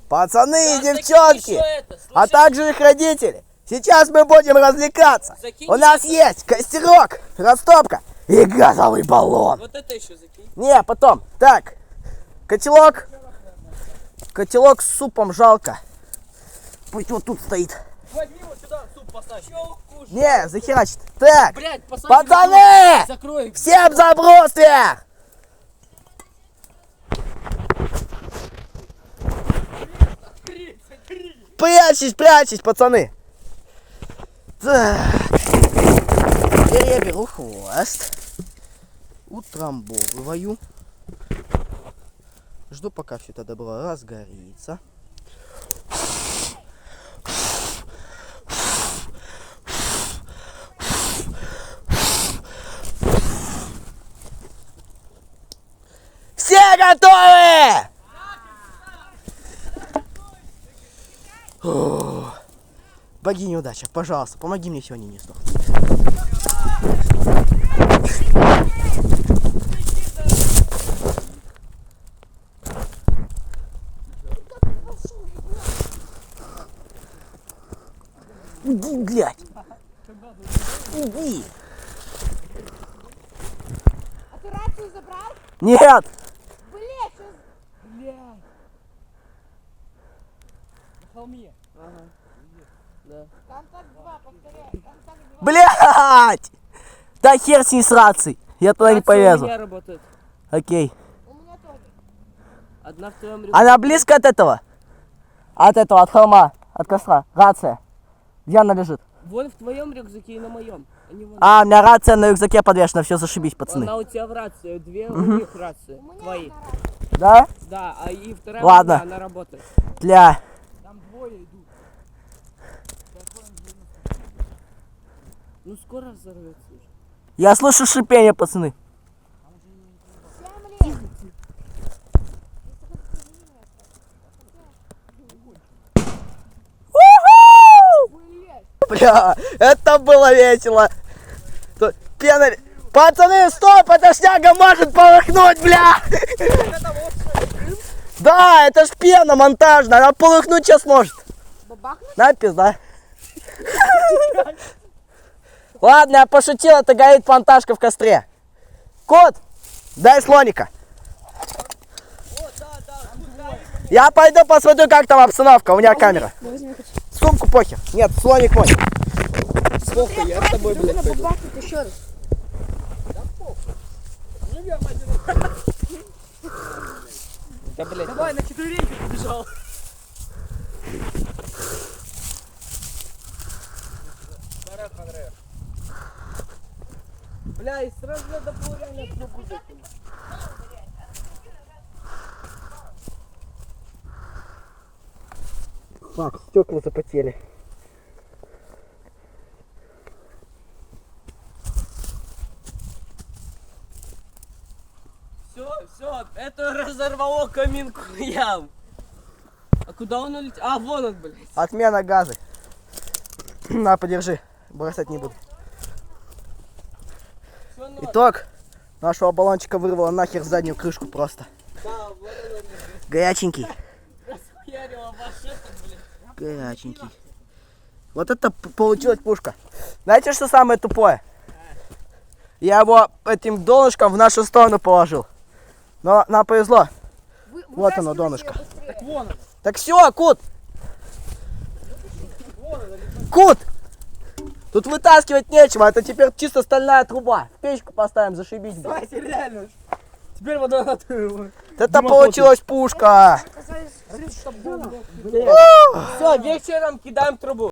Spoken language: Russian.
Пацаны и девчонки, а также их родители. Сейчас мы будем развлекаться. У нас есть костерок, растопка и газовый баллон. Вот это еще закинь. Не, потом. Так, котелок. Котелок с супом жалко. Пусть вот тут стоит. Возьми его сюда, суп поставь. Не, захерачит. Так, Блядь, посади, пацаны! закрой. Всем заброс вверх! Прячьтесь, пацаны! Так. Теперь я беру хвост. Утрамбовываю. Жду, пока все это добро разгорится. Все готовы? О, богиня удача, пожалуйста, помоги мне сегодня не сдохнуть. Иди, блядь. Иди. А ты рацию забрал? Нет. Блять, сейчас... Блядь. На холме. Ага. Да. Контакт 2, повторяй. Контакт 2. Блядь. Да хер с ней с рацией. Я туда не У полезу. меня работает. Окей. У меня тоже. Одна в твоем рюкзаке. Она близко от этого? От холма, от костра. Рация. Где она лежит? Вон в твоем рюкзаке и на моем. Они вон. А, у меня рация на рюкзаке подвешена. Все, зашибись, пацаны. Она у тебя в рации, две у них рации. У меня Твои. одна рация. Да? Да, а и вторая Ладно. у меня, она работает. Для... Там двое идут. Ну скоро взорвется уже. Я слышу шипение, пацаны. 7 лет. Блять. Бля, это было весело. Тут пена... Пацаны, стоп, эта шняга может полыхнуть, бля! Да, это ж пена монтажная, она полыхнуть сейчас может. Бабахнуть? На, пизда. Ладно, я пошутил, это горит монтажка в костре. Кот, дай слоника. Я пойду посмотрю, как там обстановка, у меня камера. Сумку похер. Нет, слоник мой. Слухай, я с тобой, блядь, пойду. Бабахнуть еще раз. Да, блядь. Давай, на четвереньки побежал. Бля, и сразу надо было реально кнопку закинуть. Так, стекла запотели. Все, это разорвало камин к хуям. А куда он улетел? А, вон он, блядь. Отмена газа. На, подержи. Бросать не буду. Всё, ну, Итог. Нашего баллончика вырвало нахер заднюю крышку просто. да, вот он, Горяченький. расхуярила машина, блядь. Горяченький. Вот это получилась пушка. Знаете, что самое тупое? Я его этим донышком в нашу сторону положил. Но нам повезло. Вот оно, донышко. Так вон он. Так все, Кут! Кут! Тут вытаскивать нечего, это теперь чисто стальная труба. В печку поставим, зашибись. Блин. Кстати, реально. Теперь вода на твою. Это получилась пушка. Все, вечером кидаем трубу.